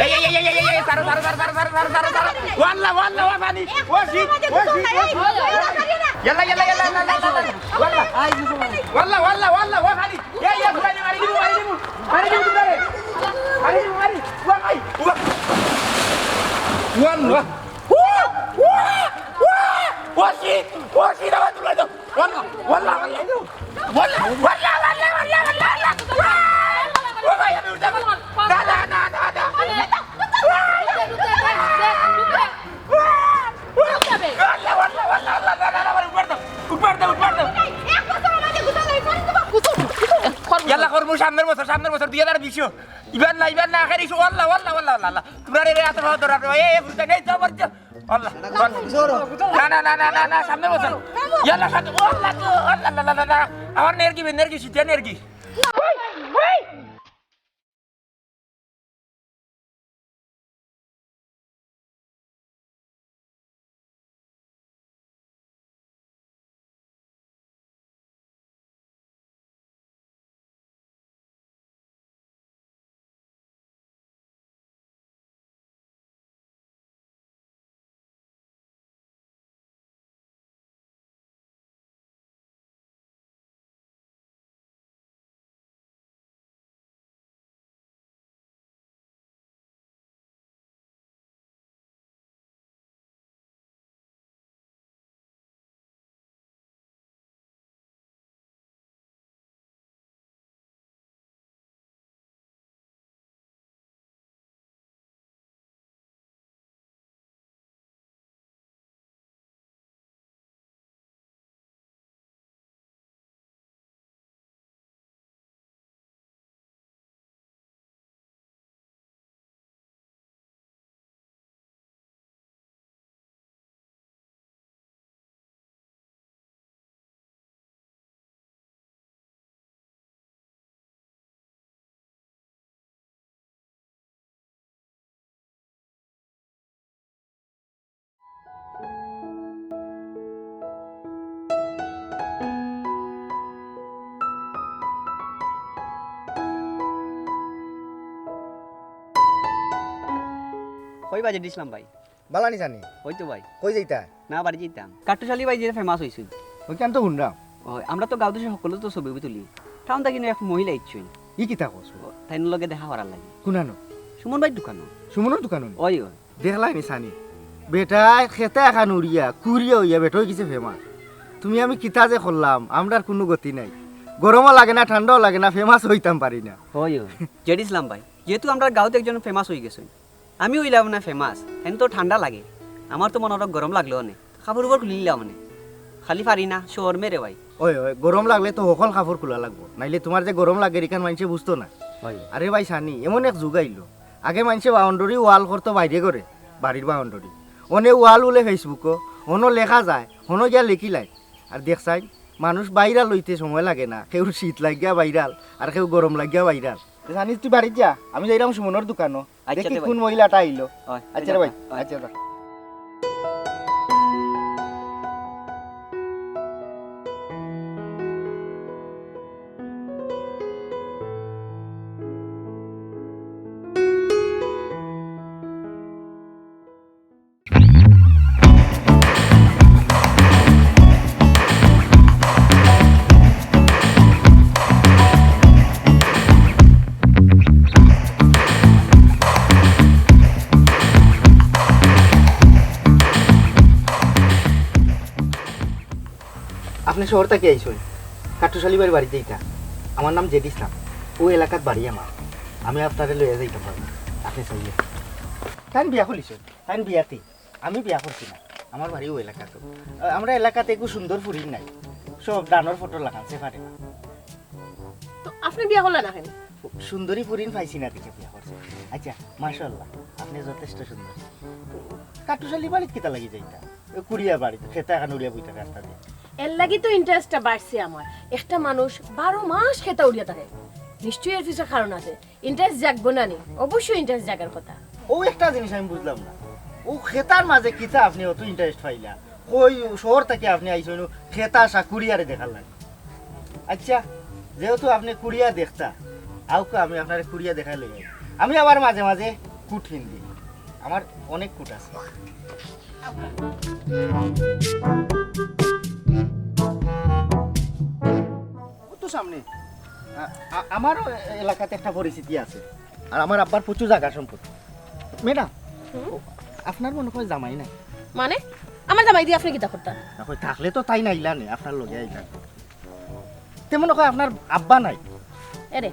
এই সারো ওয়াল্লাহ ওয়া পানি ও শীত يلا والله واه علي يا فلان ماري ديمو داري ماري والله واشي ده والله يلا خرمو সামনের বছর 2020 ইবান না আখের ইস্যু والله তোমরা রে এত ভালো ধরা এই বুঝতে নেই তো বলছো والله না সামনের বছর يلا সাথে والله আমার নেরগি শীতে নেরগি কই বাজে দিছিলাম ভাই বালানি জানি ওই তো ভাই কই যাইতা না বাড়ি যেতাম কাটুশালি ভাই যে ফেমাস হয়েছিল ওইখান তো শুনলাম আমরা তো গাঁও দেশে সকলে তো ছবি তুলি টাউন থাকি এক মহিলা ইচ্ছুই ই কিতা কস তাই লগে দেখা করার লাগে কুনানো সুমন ভাই দোকানো সুমনের দোকান ওই দেখলাই নি সানি বেটা খেতে এখন উড়িয়া কুড়িয়া হইয়া বেটা কিছু ফেমাস তুমি আমি কিতা যে করলাম আমরা কোনো গতি নাই গরমও লাগে না ঠান্ডাও লাগে না ফেমাস হইতাম পারি না ওই জেডিসলাম ভাই যেহেতু আমরা গাঁওতে একজন ফেমাস হয়ে গেছে আমি হইলাম না ফেমাস হেন তো ঠান্ডা লাগে আমার তো মনে গরম লাগলো অনেক খাবার উপর খুলিলাম মানে খালি পারি না শোর মেরে ভাই ওই গরম লাগলে তো সকল কাপড় খোলা লাগবো নাইলে তোমার যে গরম লাগে এখান মানুষে বুঝতো না আরে ভাই সানি এমন এক যুগ আইলো আগে মানুষে বাউন্ডারি ওয়াল করতো বাইরে করে বাড়ির বাউন্ডারি অনে ওয়াল বলে ফেসবুকও অনো লেখা যায় অনো গিয়া লিখিলাই আর দেখছাই মানুষ বাইরাল লইতে সময় লাগে না কেউ শীত লাগিয়া বাইরাল আর কেউ গরম লাগিয়া বাইরাল জানিস তুই বাড়ির যা আমি যাইলাম সুমনের দোকানও দেখি কোন মহিলাটা আইলো আচ্ছা ভাই আচ্ছা আপনি শহর থেকে আইসুন কাটুশালি বাড়িতে এইটা আমার নাম জেড ইসলাম ও এলাকার বাড়ি আমার আমি আপনারে লইয়া যাইতাম পারবো আপনি চাইলে তাই বিয়া খুলিস তাই বিয়াতে আমি বিয়া করছি না আমার বাড়ি ও এলাকাতে আমরা এলাকাতে একটু সুন্দর ফুরিন নাই সব ডানোর ফটো লাগাচ্ছে পারে না তো আপনি বিয়া করলেন না কেন সুন্দরী ফুরিন পাইছি না দেখে বিয়া করছে আচ্ছা মাশাআল্লাহ আপনি যথেষ্ট সুন্দর কাটুশালি বাড়িতে কিতা লাগি যাইতা কুড়িয়া বাড়িতে খেতে এখন উড়িয়া বইতে রাস্তা দিয়ে এর লাগি তো ইন্টারেস্টটা বাড়ছে আমার একটা মানুষ 12 মাস খেতে উড়িয়া থাকে নিশ্চয়ই এর কিছু কারণ আছে ইন্টারেস্ট জাগবো না নি অবশ্যই ইন্টারেস্ট জাগার কথা ও একটা জিনিস আমি বুঝলাম না ও খেতার মাঝে কিতা আপনি অত ইন্টারেস্ট পাইলা কই শহর থেকে আপনি আইছেন খেতা আসা কুড়িয়ারে দেখার লাগে আচ্ছা যেহেতু আপনি কুড়িয়া দেখতা আউকে আমি আপনার কুড়িয়া দেখাই লই আমি আবার মাঝে মাঝে কুট হিন্দি আমার অনেক কুট আছে তো সামনে আমারও এলাকাতে একটা পরিস্থিতি আছে আর আমার আব্বার প্রচুর জায়গা সম্পত্তি ম্যাডাম আপনার মনে হয় জামাই নাই মানে আমার জামাই দিয়ে আপনি কিতা করতেন না কই থাকলে তো তাই নাইলা নে আপনার লগে আইলা তেমন হয় আপনার আব্বা নাই এরে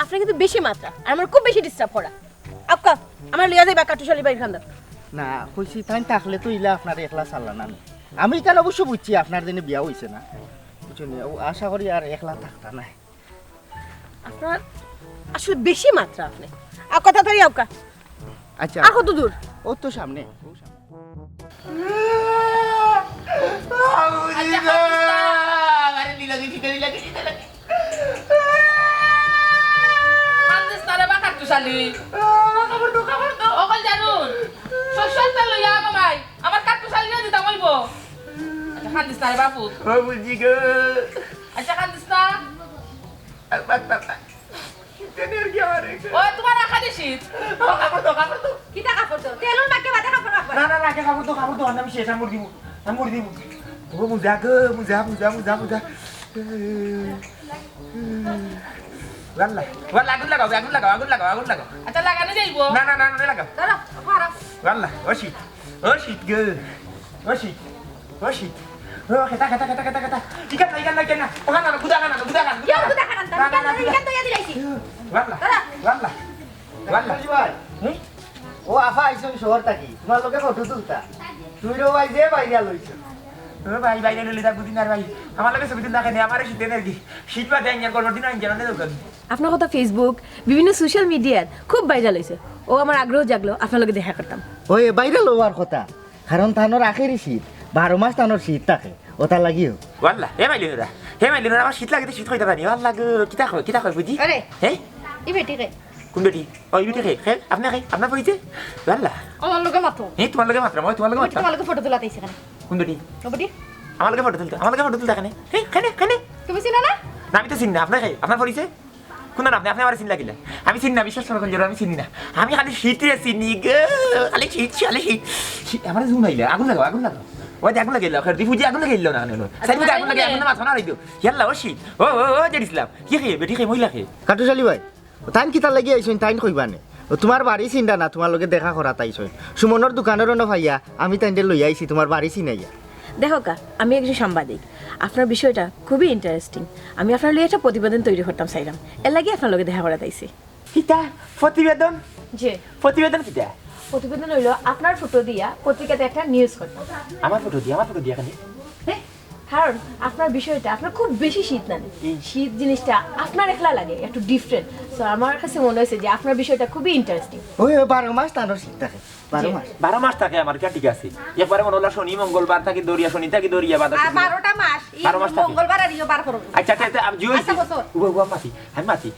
আপনি কিন্তু বেশি মাত্রা আর আমার খুব বেশি ডিস্টার্ব করা আপকা আমার লিয়া যাইবা কাটুশালি বাড়ি খান্দা না কইছি তাই থাকলে তো ইলা আপনার একলা চাল্লা না আমি কেন অবশ্য বুঝছি আপনার দিনে বিয়া হইছে না বুঝছেন আশা করি আর একলা থাকতা নাই আপনার আসলে বেশি মাত্রা আপনি আপকা তাড়াতাড়ি আপকা আচ্ছা আর কত দূর ও তো সামনে ও সামনে Antes tara ba katusali? Kabar do. Okay janun. Social talo ya kamay. Amar katusali na dita mo ibo. Acha kantis tara ba put? বুঝি গো Acha kantis ta? তেনের কি আরে Oy tumar akha dishit. কাপড় তো Kita kapor do. Telon bakke bade kapor rakbar. না না কে কাপড় তো আমি শেষ আমি মুড়ি দিব ও মুজা গো মুজা ওয়াল্লা আগুন লাগাও Acha lagane jaibo. না লাগাও Tara, khara. ওয়াল্লা ওশিট গো ওশিট ও খেতা ইকান না কেন ওখানে না গুদা খানা Ya udah kan tan. Ikan to ya dilaisi. ওয়াল্লা ভাই ও আফা আইছো শহর থাকি তোমার লগে ফটো তুলতা তুই রো ভাই যে বাইরে লইছো ও ভাই বাইরে লইলে তা বুঝিন আর ভাই আমার লাগে ছবি তুলতে দেখেনি আমার শীত এনার্জি শীত বা দেন ইয়ার করবার দিন আইন জানো দোকান আপনার কথা ফেসবুক বিভিন্ন সোশ্যাল মিডিয়াত খুব ভাইরাল হয়েছে ও আমার আগ্রহ জাগলো আপনার লগে দেখা করতাম ওই বাইরে লওয়ার কথা কারণ তানোর আখেরি শীত 12 মাস তানোর শীত থাকে ওটা লাগিও ওয়াল্লা হে মাইলিনা আমার শীত লাগে শীত কইতা পানি ওয়াল্লা গো কিতা কই বুঝি Ore. Hey I beti ke. কোন বেটি ওই বেটি হে আপনার পরিচয় ওয়াল্লা আমার লগে মাতো. হে তোমার লাগে মাত্র মই তোমার লাগে মাত্র তোমার লগে ফটো তোলাতে আইছি কেন? কোন বেটি ওবডি? আমার লাগে ফটো তুলতে কেন হে কেন তুমি চিনো না? না আমি তো চিনি না আপনার পরিচয় কোন নাম আপনি আমার চিনি লাগিলা আমি চিনি না বিশ্বাস করুন আমি চিনি না আমি খালি শীতে চিনি গো খালি শীত আমার জুন আইলে আগুন লাগাও ওই আগুন লাগিল ফুজি আগুন লাগিল না সাইড আগুন লাগে আগুন মাথা না রাইতো ইয়াল্লা ও শীত ও জেডিসলাম কি খেয়ে বেটি খেয়ে মহিলা খেয়ে কাটুশালি ভাই টাইম কিতা লাগি আইছো টাইম কইবা নে তোমার বাড়ি চিন্তা না তোমার লগে দেখা করা তাইছো সুমনের দোকানেরও না ভাইয়া আমি তাইন্ডে লই আইছি তোমার বাড়ি চিনাইয়া দেখো কা আমি একজন সাংবাদিক আপনার বিষয়টা খুবই ইন্টারেস্টিং আমি আপনার লিয়ে একটা প্রতিবেদন তৈরি করতাম চাইলাম এর লাগে আপনার লগে দেখা করা তাইছি কিতা প্রতিবেদন যে কিতা প্রতিবেদন হইলো আপনার ফটো দিয়া পত্রিকাতে একটা নিউজ করতাম আমার ফটো দিয়া খালি হ্যাঁ, কারণ আপনার বিষয়টা আপনার খুব বেশি শীত না শীত জিনিসটা আপনার একলা লাগে একটু ডিফারেন্ট সো আমার কাছে মনে হয়েছে যে আপনার বিষয়টা খুবই ইন্টারেস্টিং ওই 12 মাস তানোর শীত থাকে 12 মাস 12 মাস থাকে আমার ঠিক আছে একবারে মনে হলো শনি মঙ্গলবার থাকি দরিয়া শনি থাকি দরিয়া বাদ আর 12টা মাস। 12 মাস থাকে। মঙ্গলবার আর ইও 12 করব। আচ্ছা আমি জিও আচ্ছা, বছর। আমি মাতি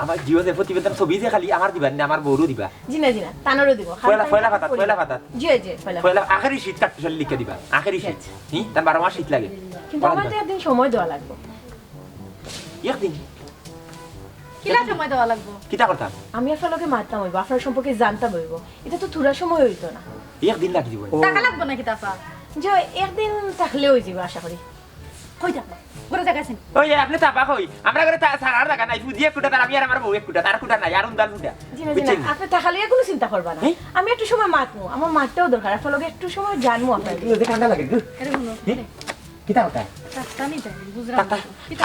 আমার জিও যে প্রতিবেদন ছবি যে খালি আমার দিবা না আমার বউরও দিবা জি না তানোরও দিব পয়লা পাতা জি পয়লা আখেরি শীত কাটতে লিখে দিবা আখেরি শীত তার 12 মাস শীত লাগে কিন্তু আমার তো একদিন সময় দেওয়া লাগবে একদিন কিলা সময় দেওয়া লাগবো? কিতা করতাম আমি আপনার লোকে মারতাম হইব আপনার সম্পর্কে জানতাম হইব এটা তো থোড়া সময় হইতো না একদিন লাগি দিব টাকা লাগবে নাকি তাফা? যে একদিন থাকলে হয়ে যাবে আশা করি কই যাবো? ঘুরে দেখাছেন। ওই আপনি তাপা কই আমরা করে সারার জায়গা নাই ফুজি এক কুটা তার আমি আর আমার বউ এক কুটা তার কুটা নাই আর উন্দাল কুটা জি না আপনি থাকলে কোনো চিন্তা করবা না আমি একটু সময় মাতমু আমার মারতেও দরকার আপনার লোকে একটু সময় জানবো আপনার ঠান্ডা লাগে আরে শুনো। কিতা কথা টাকা নিতে গুজরাট।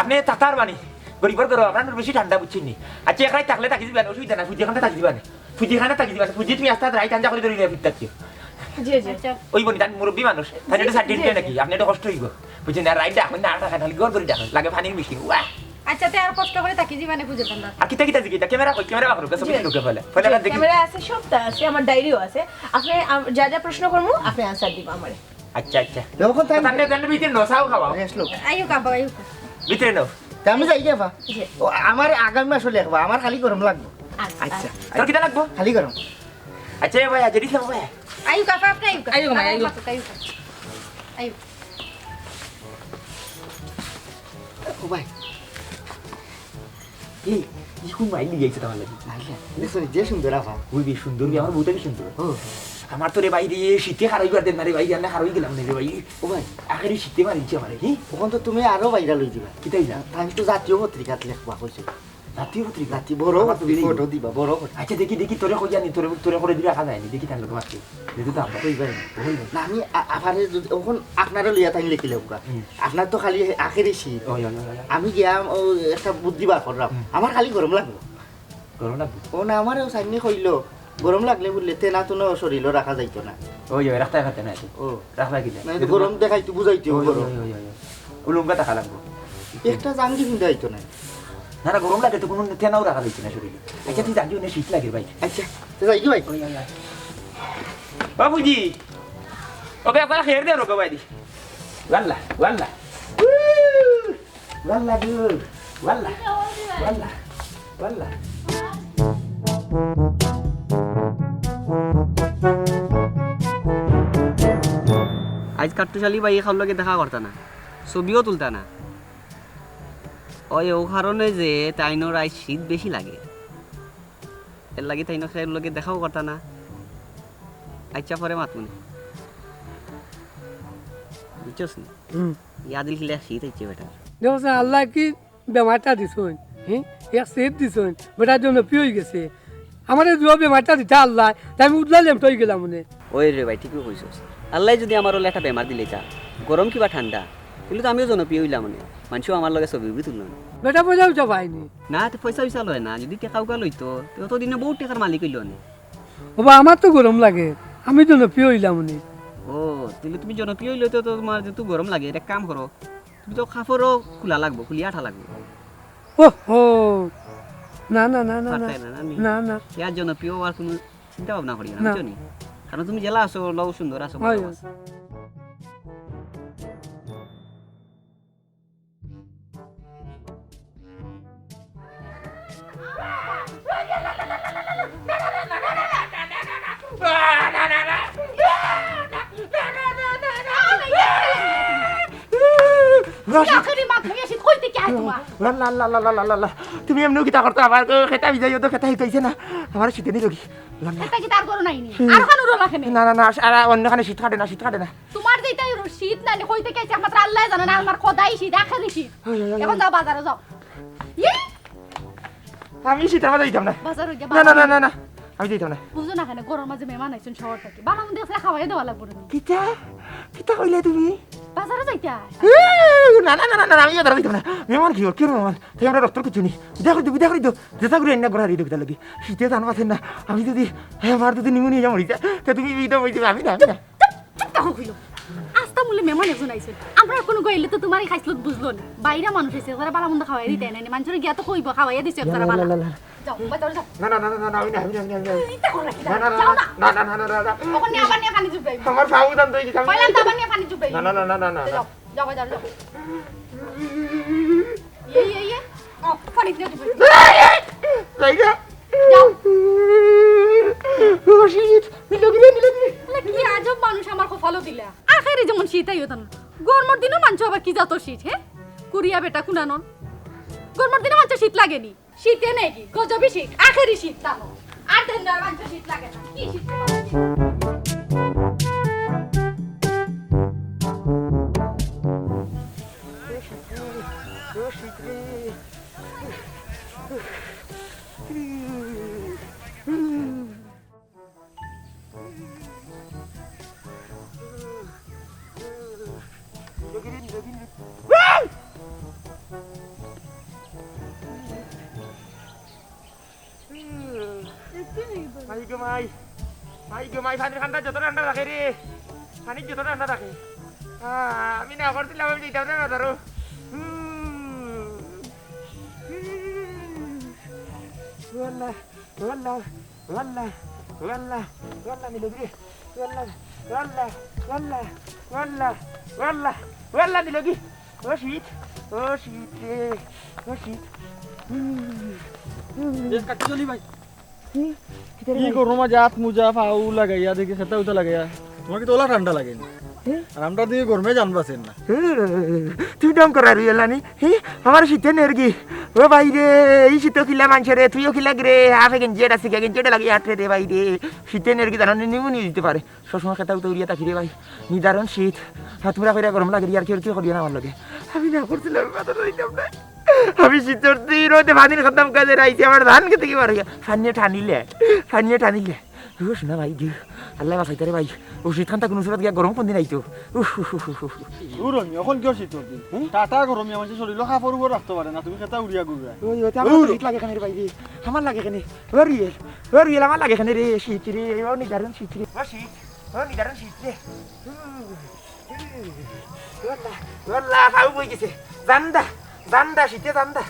আপনি তাতার মানে গরিবর করো আপনার বেশি ঠান্ডা বুঝছেন নি আচ্ছা এখানে থাকলে থাকি দিবেন অসুবিধা না ফুজি এখানে থাকি দিবেন ফুজি তুমি আস্তে রাইট আনজা করে ধরে নিয়ে ফিরতে জি আচ্ছা। ওই বনি তার মুরব্বী মানুষ তাই একটু সাইড দিয়ে নাকি আপনি একটু কষ্ট হইব বুঝছেন না রাইট দেখেন না টাকা খালি গড় করে দেখেন লাগে পানির মিষ্টি ওয়া আচ্ছা তে আর কষ্ট করে তাকি জীবনে খুঁজে পান্ডা। আর কিতা জিকিটা ক্যামেরা বাকরো সব কিছু ঢুকে ফেলে ফেলে দেখি ক্যামেরা আছে সবটা আছে আমার ডায়েরিও আছে আপনি যা যা প্রশ্ন করবো আপনি আনসার দিব আমারে আচ্ছা যখন টাইম তাহলে ভিতরে নসাও খাওয়া রেস্ট লোক আইও কাবা আইও। ভিতরে নাও তা আমি যাই যাবা জি ও আমার আগামী মাসে লেখবা আমার খালি গরম লাগবে আচ্ছা তোর কিতা লাগবো খালি গরম আচ্ছা ভাই আজ দিলাম ভাই আইও কাবা আপনি আইও। আইও গো, আইও। আইও। ও ভাই এই কোন মাইল দিয়ে গেছে তোমার লাগি দেখছো যে সুন্দর আফা ওই বেশ সুন্দর আমার বউটা কি সুন্দর ও আমার তো রে ভাই রে শীতে খারাই করে দেন না রে ভাই আমরা খারাই গেলাম না রে ভাই ও ভাই আখেরি শীতে মারিছে আমার কি ওখান তো তুমি আরো বাইরা লই দিবা কিতাই না আমি তো জাতীয় পত্রিকাত লেখবা কইছো জাতীয় পত্রিকা জাতি বড় আমার তো বেরিয়ে ফটো দিবা বড় ফটো আচ্ছা দেখি তোরে কই জানি তোরে করে দিলে রাখা যায়নি দেখি তাহলে তোমাকে দেখি তো আমরা কইবাই না আমি আফারে ওখান আপনারে লইয়া তাই লিখি লেখবা আপনার তো খালি আখেরি শীত ওই আমি গিয়াম ও একটা বুদ্ধি বার করলাম আমার খালি গরম লাগলো গরম না ও না আমারও সাইনি কইলো গরম লাগলে বললে তেনা তো শরীরও রাখা যাইতো না ওই রাখতে খাতে না ও রাখবা কি না এটা গরম দেখাইতো বুঝাইতো গরম উলুঙ্গা টাকা লাগবো একটা জাঙ্গি কিনতে হইতো না না না গরম লাগে তো কোনো তেনাও রাখা যাচ্ছে না শরীরে আচ্ছা তুই জানবি না শীত লাগে ভাই আচ্ছা তো যাই কি ভাই বাবুজি ওকে আপনারা খেয়ে দিয়ে রোকে ভাই দি ওয়াল্লা ওয়াল্লা ওয়াল্লা গুড ওয়াল্লা ওয়াল্লা ওয়াল্লা আজ কাট্টুশালী ভাই খাওয়ার লগে দেখা করতা না ছবিও তুলতা না ওই ও কারণে যে তাইনোর আজ শীত বেশি লাগে এর লাগে তাইনো খেয়ে লগে দেখাও করতা না আচ্ছা পরে মাতুন বুঝছস না ইয়াদিল খিলে শীত হচ্ছে বেটা দেখো আল্লাহ কি বেমারটা দিছুন হ্যাঁ এক সেট দিছুন বেটার জন্য পিয়ে গেছে আমার যে বেমারটা দিতা আল্লাহ তাই আমি উঠলাম টই গেলাম মনে ওই রে ভাই ঠিকই কইছস আল্লাহ যদি আমার ওলে একটা বেমার দিলে চা গরম কিবা ঠান্ডা কিন্তু তো আমিও জনপ্রিয় হইলাম মানে মানুষও আমার লগে ছবি তুলল না বেটা পয়সা উঠা পাইনি না তো পয়সা পয়সা লয় না যদি টেকা উকা লইতো তো দিনে বহুত টাকার মালিক হইল না বাবা আমার তো গরম লাগে আমি জনপ্রিয় হইলাম মনে ও তাহলে তুমি জনপ্রিয় হইলে তো তোমার যেহেতু গরম লাগে এটা কাম করো তুমি তো কাপড়ও খোলা লাগবো খুলিয়া আঠা লাগবে ও হো না না না না না পারতাই না আমি না না ইয়ার জনপ্রিয় আর কোনো চিন্তা ভাবনা করি না না। বুঝছো নি? কারণ তুমি জেলা আছো লও সুন্দর আছো হয়। ভালো আছো। তুমি এমনি কিতা করতো আমার খেতা ভিজাই তো খেতা হিকাইছে না আমার শীতে নি লগি এটা কি তার করো নাইনি আর খানো রোলা খানে না না না আর অন্যখানে শীত কাটে না শীত কাটে না তোমার যেটা শীত না কইতে গেছে একমাত্র আল্লাহ জানে না আমার খোদাই শীত আখেরি শীত এখন যাও বাজারে যাও আমি শীতের মাঝে দিতাম না বাজারে গিয়ে না না না না না আমি দিতাম না বুঝো না কেন গরম মাঝে মেহমান আইছেন শহর থেকে বালা মন্দির আছে খাওয়াই দেওয়া লাগবে না কিতা কিতা কইলে তুমি বাজারে যাইতে না না না না না আমি ধরা দিতাম না মেহমান কি কি মেহমান তাই আমরা ডক্টর কিছু নি বিদা করে দিও যেটা করে এনে গড়া দিও কিতা লাগি শীতে জানো আছেন না আমি যদি আমার যদি নিমুনিয়া যা মরিতা তা তুমি বিদা বইতে আমি না চুপ তখন কইলো আস্তা মূল্যে মেহমান একজন আইছেন আমরা কোনো গইলে তো তোমারই খাইছিল বুঝলো না বাইরে মানুষ এসে যারা বালা মন্দ খাওয়াই দিতে না মানুষের গিয়া তো কইব খাওয়াইয়া দিছে যারা বালা যাও বাজারে যাও না না না না না আমি না আমি না আমি না ইতা করো নাকি না না যাও না না না না না না ওখানে নিয়ে আবার নিয়ে পানি জুবাই আমার ফাউ দান তো কি কইলাম তো আবার নিয়ে পানি জুবাই না না না না না না যাও যাও বাজারে যাও ইয়ে ও পানি দিয়ে জুবাই লাইগা যাও ও শীত মিলগি কি আজব মানুষ আমার কপালও দিলা আখেরে যেমন শীত আইও না গরমের দিনও মানুষ আবার কি জাত শীত হ্যাঁ কুরিয়া বেটা কুনানো গরমের দিনে মানুষ শীত লাগেনি শীতে নাকি গজবি শীত আখেরি শীত জানো আর দেন না মানুষ শীত লাগে না কি শীত মাই পানি ঠান্ডা যত ঠান্ডা রাখে রে পানি যত ঠান্ডা রাখে আমি না করছিলাম আমি যেতাম না ধরো ওয়াল্লাহ ওয়াল্লাহ ওয়াল্লাহ ওয়াল্লাহ ওয়াল্লাহ মিলগি ওয়াল্লাহ ওয়াল্লাহ ওয়াল্লাহ ওয়াল্লাহ ওয়াল্লাহ ওয়াল্লাহ মিলগি ও শীত রে ও শীত কাট্টুশালী ভাই কি করো মা জাত মুজা ফাউ লাগাইয়া দেখি সেটা উঠা লাগাইয়া তোমাকে তো ওলা ঠান্ডা লাগে আর আমরা দিয়ে গরমে জানবাছেন না তুই ডম করা রিয়েল নানি আমার শীতে নেরগি ও ভাই রে এই শীত খিলা মানছে রে তুইও খিলা রে হাফে গেঞ্জি এটা শিখে গেঞ্জি এটা লাগিয়ে আটরে রে ভাই রে শীতে নের কি জানো নিমুনি দিতে পারে সবসময় খেতা উঠে উড়িয়ে তাকি রে ভাই নিদারুণ শীত হাত পুরা করে গরম লাগে আর কেউ করিয়া না আমার লাগে আমি না করছিলাম কথা দিতাম না আমি শীতের দিন রোদে ভাদিন খতম কাজে রাইছি আমার ধান খেতে কি পারে ফানিয়ে টানিলে শোনা ভাই দি আল্লাহ বাসাইতে রে ভাই ও শীত খান কোনো সুরত গিয়া গরম কোন দিন আইতো উরমি এখন কিয় শীত দিন টাটা গরমি আমার শরীর কাপড় উপর রাখতে পারে না তুমি খেতা উড়িয়া ঘুরা ওই ওটা আমার শীত লাগে কেন রে ভাই রে আমার লাগে কেন ওরিয়েল আমার লাগে কেন রে শীত রে ও নিদারুণ শীত রে ও নিদারুণ শীত রে ওয়াল্লাহ ফাউ বই গেছে জান্দা শীতে জান্দা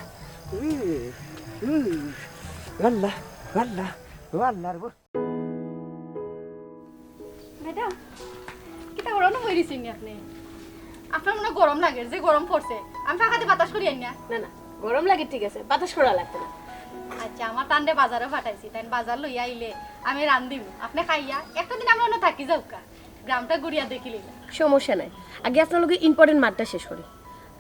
ওয়াল্লাহ রে ম্যাডাম কিতা গরম হয়ে গেছেন আপনি আপনার মনে গরম লাগে যে গরম পড়ছে আমি ফাঁকাতে বাতাস করি আইনা না না গরম লাগে ঠিক আছে বাতাস করা লাগবে না আচ্ছা আমার টান্ডে বাজারে পাঠাইছি তাই বাজার লইয়া আইলে আমি রান্ধিম আপনি খাইয়া একটা দিন আমরা অন্য থাকি যাওকা গ্রামটা ঘুরিয়া দেখিলি সমস্যা নাই আগে আপনার লগে ইম্পর্টেন্ট মাঠটা শেষ করি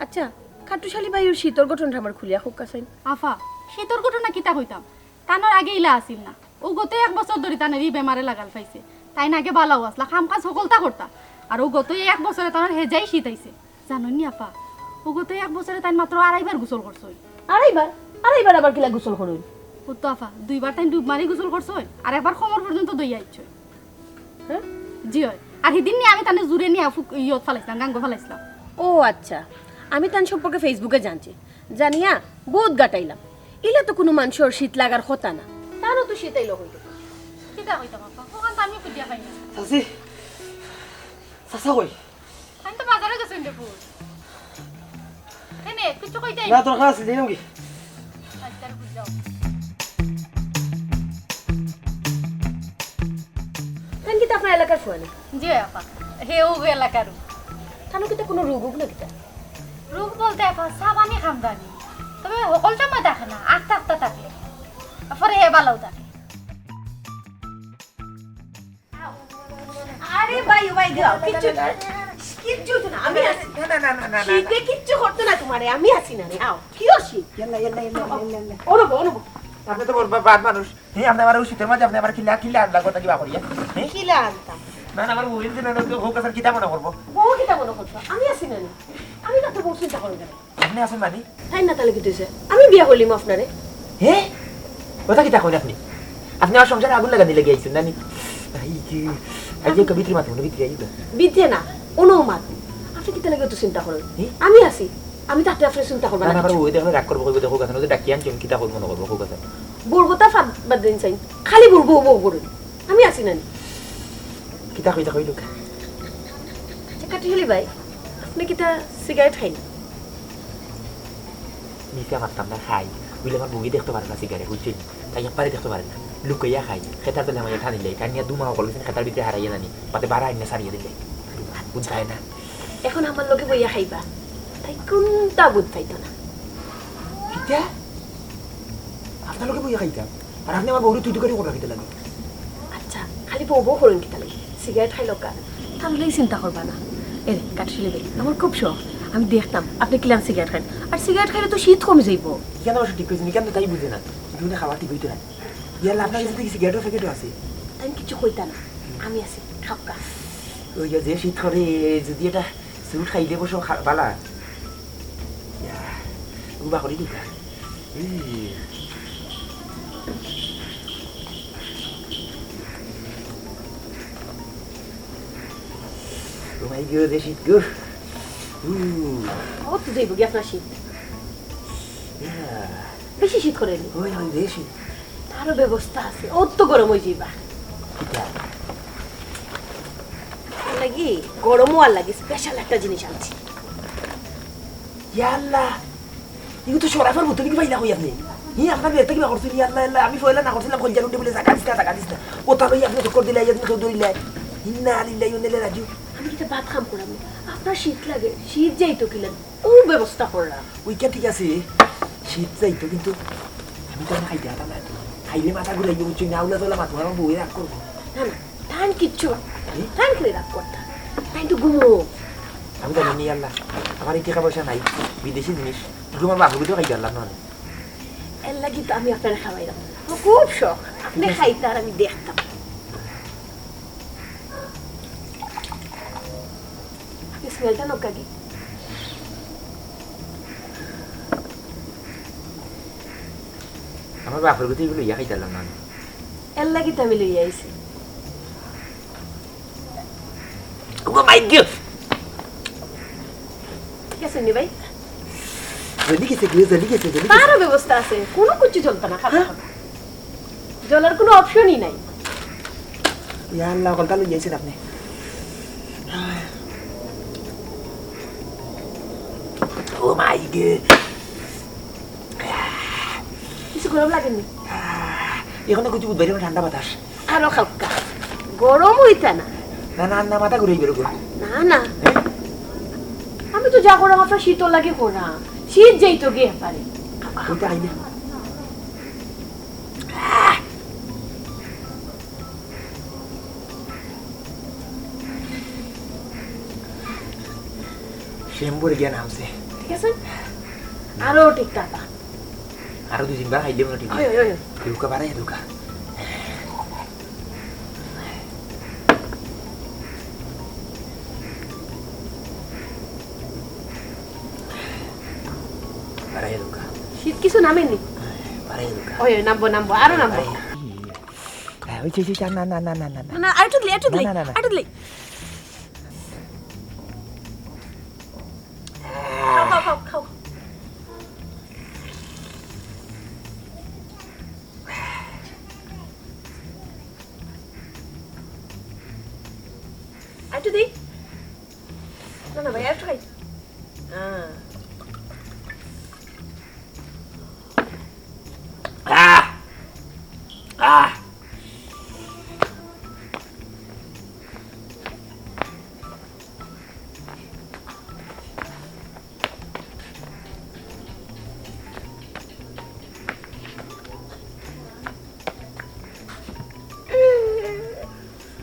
আচ্ছা খাটুশালী ভাইয়ের শীতর গঠনটা আমার খুলিয়া হোক কাছাই আফা শীতর ঘটনা কিতা হইতাম তানোর আগে ইলা আসিল না ও গত 1 বছর ধরে তানেরই বেমারে লাগাল পাইছে তাই না আগে বালাও আসলা কাম কাজ সকলতা করতা আর ও গত 1 বছরে তানোর হেজাই শীত আইছে জানোনি আপা ও গত 1 বছরে তাই মাত্র 2.5 বার গোসল করছই আড়াইবার আবার কিলা গোসল করুন ও তো আফা 2 বার তাই ডুব মারি গোসল করছই আর একবার খমর পর্যন্ত দই আইছ হ্যাঁ জি হয় আর সেদিন নিয়ে আমি তানে জুড়ে নিয়ে ইয়ত ফালাইছিলাম গাঙ্গ ফালাইছিলাম ও আচ্ছা আমি তার সম্পর্কে ফেসবুকে জানছি জানিয়া বহুত গাটাইলাম ইলা তো কোনো মানুষের শীত লাগার কথা না তারও তো শীত আইলো হইল কিতা হইতাম আপা ওখান তো আমি খুঁজিয়া পাই না চাচি চাচা কই আমি তো বাজারে গেছেন দেখুন এনে কিছু কইতে না দরকার আছে দিলাম কি আচ্ছা বুঝাও তান কি আপনার এলাকার ফুয়া না জি আপা হে ও এলাকার তানো কি কোনো রোগ হোক না কিতা রোগ বলতে আপা সাবানি খামদানি তবে সকল সময় দেখে না আটটা থাকলে পরে হে ভালো থাকে আরে ভাই দাও কিচ্ছু তো না আমি আছি না শীতে কিচ্ছু করতে না তোমারে আমি আছি না রে আও কি অসি ইয়াল্লা ওরবো আপনি তো বাদ মানুষ আপনি আমার শীতের মাঝে আপনি আমার খিলা আনলা কথা কিবা করিয়া কিলা আনতাম না আমার মোবাইল দিন হোক আসার কিতা মনে করবো ও কিটা মনে করছো আমি আছি না আমি না তো বউ চিন্তা করো কেন আপনি আসেন মানে তাই না তাহলে কি দিয়েছে আমি বিয়া করলিম আপনারে হে কথা কিতা কইন আপনি আমার সংসারে আগুন লাগা দিলে গিয়েছেন নানি এই যে কবিত্রী মাত্র কবিত্রী আইবা বিদ্যে না অনুমাত আপনি কি তাহলে তো চিন্তা করেন আমি আছি আমি তাতে আপনি চিন্তা করবেন না না আমার ওই দেখো রাগ করবো কইবো দেখো কথা নদী ডাকি আনছি কিতা করবো মনে করবো হোক কথা বুড়বোটা বাদ দিন চাই খালি বুড়বো বউ করুন আমি আছি না কিতা কইতা কইলো কাটি হলি ভাই আপনি কিটা সিগারেট খাইন মিশা মারতাম না খাই বুঝলে আমার বউই দেখতে পারে না সিগারেট বুঝছেন তাই একবারে দেখতে পারে না লুকাইয়া খাই খেতার তো আমার ঠানি লাই কানিয়া দুমা কল খেতার ভিতরে হারাইয়া জানি পাতে বাড়া আইনা সারিয়ে দিলে বুঝায় না এখন আমার লোকে বইয়া খাইবা তাই কোনটা বুঝ পাইতো না কিতা আপনার লোকে বইয়া খাইতাম আর আপনি আমার বউরে তুই করে করে রাখিতে লাগে আচ্ছা খালি বউ বউ করুন কি তাহলে সিগারেট খাইল কা তাহলেই চিন্তা করবা না এ কাটছিলি ভাই আমার খুব শখ আমি দেখতাম আপনি কিলাম সিগারেট খান আর সিগারেট খাইলে তো শীত কমে যাইব কেন অবশ্য ঠিক করেছেন কেন তাই বুঝে না দুটো খাবার ঠিক হইতে না ইয়ার আপনার কাছে দেখি সিগারেটের প্যাকেটও আছে তাই কিছু কইতা না আমি আছি খাপকা ওই যে শীত করে যদি এটা সুট খাইলে বসো বালা গুবা করে দিকা Oh my god, this is good. কত যাইব কি আপনার শীত Yeah. বেশি শীত করেনি ওই দেশি তারও ব্যবস্থা আছে অত গরম হয়ে যাইবা কিটা লাগি গরমও আর লাগে স্পেশাল একটা জিনিস আনছি ইয়াল্লা ইগো তো সরাফার মতো কি পাইলা কই আপনি আপনার বেটা কি করছেন ইয়াল্লা আমি ফয়লা না করছিলাম কল জানুতে বলে জায়গা দিস না ও তারই আপনি তো করে দিলে আপনি তো দইলে ইন্না লিল্লাহি ওয়া ইন্না রাজু আমি কিটা ভাত খাম করাম আপনার শীত লাগে শীত যাইতো কিলেন ও ব্যবস্থা করলাম উইকেন্ড ঠিক আছে শীত যাইতো কিন্তু আমি তো খাইতে পারলাম না খাইলে মাথা ঘুরে যাবো বুঝছি না উলা তোলা মাথা আমার বই রাগ করবো না না ধান কিচ্ছু ধান খেলে রাগ করতাম তাই তো ঘুমো আমি জানি নি আল্লাহ আমার এই টাকা পয়সা নাই বিদেশি জিনিস তোমার বাবুকে তো খাই গেলাম না এর লাগি তো আমি আপনার খাওয়াইলাম আমার খুব শখ আপনি খাইতে আর আমি দেখতাম স্মেলটা নকাগি আমার বাপের কথা এগুলো ইয়া খাইতাম না এর লাগি তো আমি লইয়া আইছি ও মাই গড ঠিক আছে নি ভাই জলদি গেছে তারও ব্যবস্থা আছে কোনো কিছু চলতো না খাবার জলের কোনো অপশনই নাই ইয়া আল্লাহ কলটা লই যাইছেন আপনি ও মাই গড কিছু গরম লাগেনি এখানে কিছু বুধ বাইরে ঠান্ডা বাতাস আরো খাওকা গরম হইতা না না না না মাথা ঘুরে বেরোবো না না আমি তো যা করাম আপনার শীতল লাগে করাম শীত যেই তো গিয়ে পারে ওইটা আইলে শ্যাম্পুরে গিয়ে নামছে ঠিক আছে আরো ঠিক টাকা আরো 2-3 বার খাইলেও না ঠিক ওই ওই ওই দুকা বাড়াই দুকা বাড়াই দুকা শীত কিছু নামেনি বাড়াই দুকা ওই ওই নামবো নামবো আরো নামবো ওই যে না না না না না না না আরেকটু দিলে আরেকটু দিলে না, না, না। আরেকটু দিলে খাও খাও খাও খাও আরেকটু দিই না না ভাই আরেকটু খাই Ah! Ah!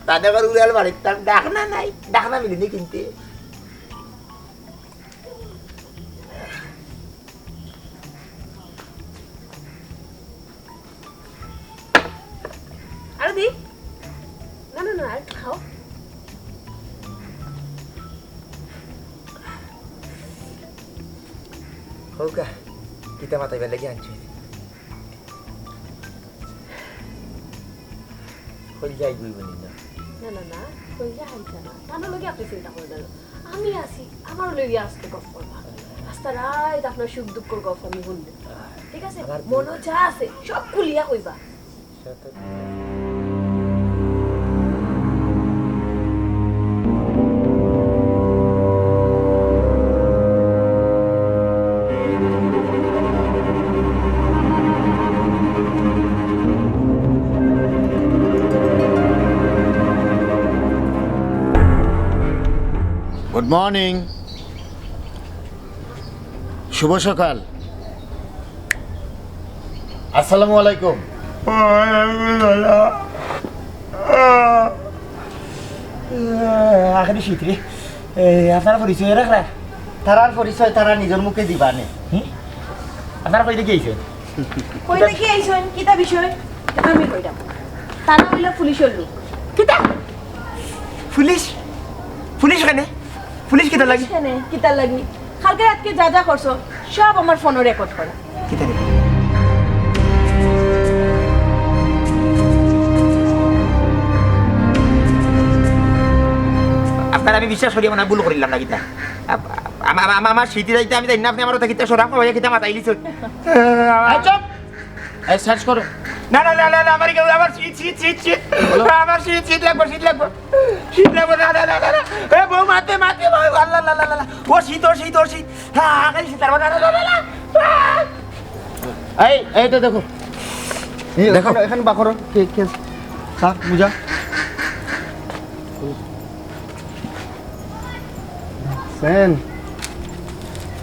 Tanda baru udah balik, dah kena milih kinti. আরে দি না না না আরেকটু খাও Hoga, kita mata lagi hancur. Kau jai gue bener. না না না কইয়া হাইতা না তাহলে লগে আপনি চিন্তা করে দেন আমি আছি আমার লগে আজকে গপ করবা রাস্তা রাত আপনার সুখ দুঃখর গপ আমি শুনবো ঠিক আছে মনে যা আছে সব খুলিয়া কইবা গুড মর্নিং শুভ সকাল আসসালামু আলাইকুম আখেরি শীত রে আপনার পরিচয় রাখরা তারার পরিচয় তারা নিজের মুখে দিবানে আপনারা কই দেখি আইছেন কই দেখি আইছন কিতা বিষয় আমি কইতাম তানা হইলা পুলিশের লোক কিতা পুলিশ পুলিশ কেনে পুলিশ কিতা লাগি কেনে কিতা লাগি কালকে রাতকে যা যা করছো সব আমার ফোনে রেকর্ড করা কিতা রে আপনার আমি বিশ্বাস করি না ভুল করিলাম না কিতা আমার স্মৃতি যাইতে আমি জানি না আপনি আমার কথা কিতা সরাম ভাইয়া কিতা মাথায় লিছ চুপ এই সার্চ করো না না না না আমার কেউ আমার শীত আমার শীত লাগবো না না না না এ বউ মাতে আল্লাহ আল্লাহ আল্লাহ ও শীত হ্যাঁ খালি শীত না না না এই তো দেখো দেখো এখানে বাকরো কে কে সাফ মুজা সেন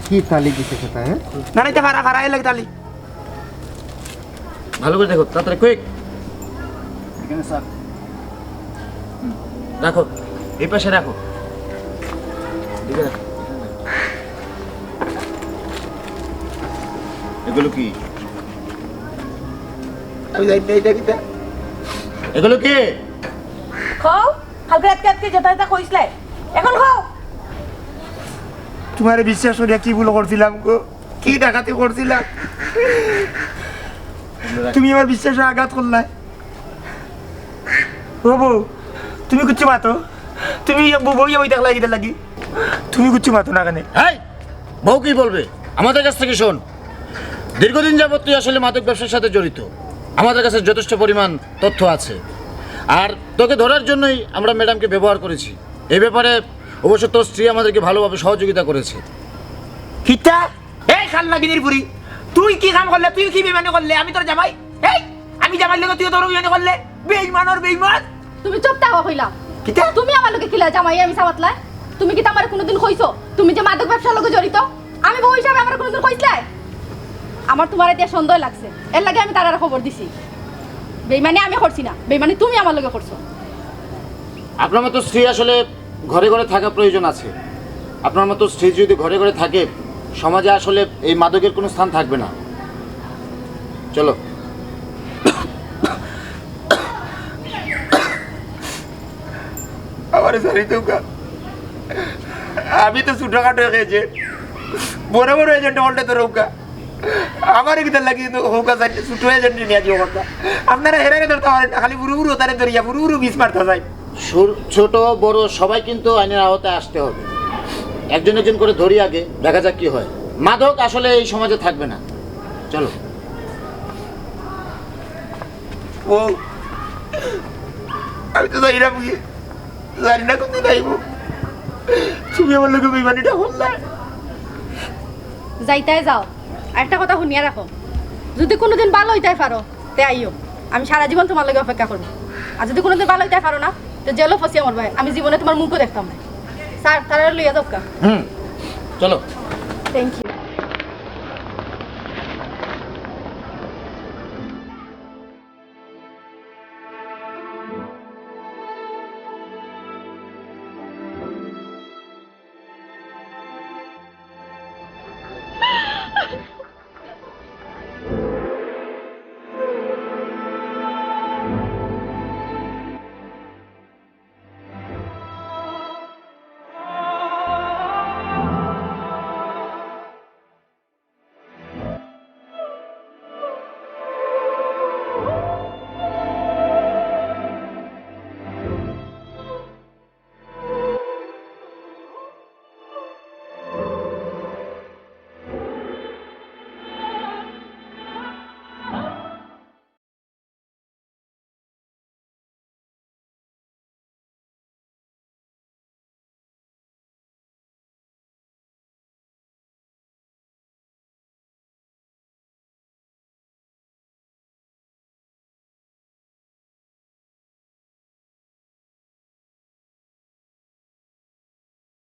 কি তালি দিতে সেটা হ্যাঁ না না এটা ফারা লাগে তালি ভালো করে দেখো তাড়াতাড়ি কুইক এখানে স্যার রাখো এই পাশে রাখো দিকে রাখো এগুলো কি আমি জানি না এটা কিটা এগুলো কি খাও কালকে রাতকে আজকে যেটা যেটা কইছিলে এখন খাও তোমার বিশ্বাস করিয়া কি ভুল করছিলাম গো কি ডাকাতি করছিলাম তুমি আমার বিশ্বাসে আঘাত করলা বউ তুমি কুচ্ছু মাতো তুমি বউয়া বই দেখলা কিটা লাগি তুমি কুচ্ছু মাতো না কেন এই বউ কি বলবে আমাদের কাছ থেকে শোন দীর্ঘদিন যাবত তুই আসলে মাদক ব্যবসার সাথে জড়িত আমাদের কাছে যথেষ্ট পরিমাণ তথ্য আছে আর তোকে ধরার জন্যই আমরা ম্যাডামকে ব্যবহার করেছি এই ব্যাপারে অবশ্য তোর স্ত্রী আমাদেরকে ভালোভাবে সহযোগিতা করেছে কিটা এই খাল্লা গিনির পুরি তুই কি কাম করলে তুই কি বেমানি করলে আমি তোর জামাই এই আমি জামাই লোক তুই তোর বেমানি করলে বেইমান তুমি চুপ থাকো কইলা কিটা তুমি আমার লগে কিলা জামাই আমি সাবাতলাই তুমি কি আমার কোনোদিন কইছো তুমি যে মাদক ব্যবসার লগে জড়িত আমি বউ হিসাবে আমার কোনোদিন কইছলাই আমার তোমার এতিয়া সন্দেহ লাগছে এর লাগে আমি তারার খবর দিছি বেইমানি আমি করছি না বেইমানি তুমি আমার লগে করছো আপনার মতো স্ত্রী আসলে ঘরে ঘরে থাকা প্রয়োজন আছে আপনার মতো স্ত্রী যদি ঘরে ঘরে থাকে সমাজে আসলে এই মাদকের কোনো স্থান থাকবে না চলো আমার সারি তো আমি তো ছোটখাটো হয়ে গেছে বড় বড় এজেন্ট বলতে তো রৌকা আমার কিতার লাগি হোকা ছোট এজেন্ট নিয়ে যাবো কথা আপনারা হেরে ধরতে পারেন না খালি বুড়ো বুড়ো তারে ধরিয়া বুড়ো বুড়ো বিষ মারতে যায় ছোট বড় সবাই কিন্তু আইনের আওতায় আসতে হবে একজন একজন করে ধরি আগে দেখা যাক কি হয় মাদক আসলে এই সমাজে থাকবে না চলো ও আমি তো জানি না বুঝি জানি না কোথায় যাইব তুমি আমার লোক বেমানিটা করলা যাইতাই যাও আর একটা কথা শুনিয়া রাখো যদি কোনোদিন ভালো হইতাই পারো তে আইও আমি সারা জীবন তোমার লগে অপেক্ষা করবো আর যদি কোনোদিন ভালো হইতাই পারো না তো জেলও ফসিয়া মরবে আমি জীবনে তোমার মুখও দেখতাম না স্যার তারা লইয়া যাও চলো থ্যাংক ইউ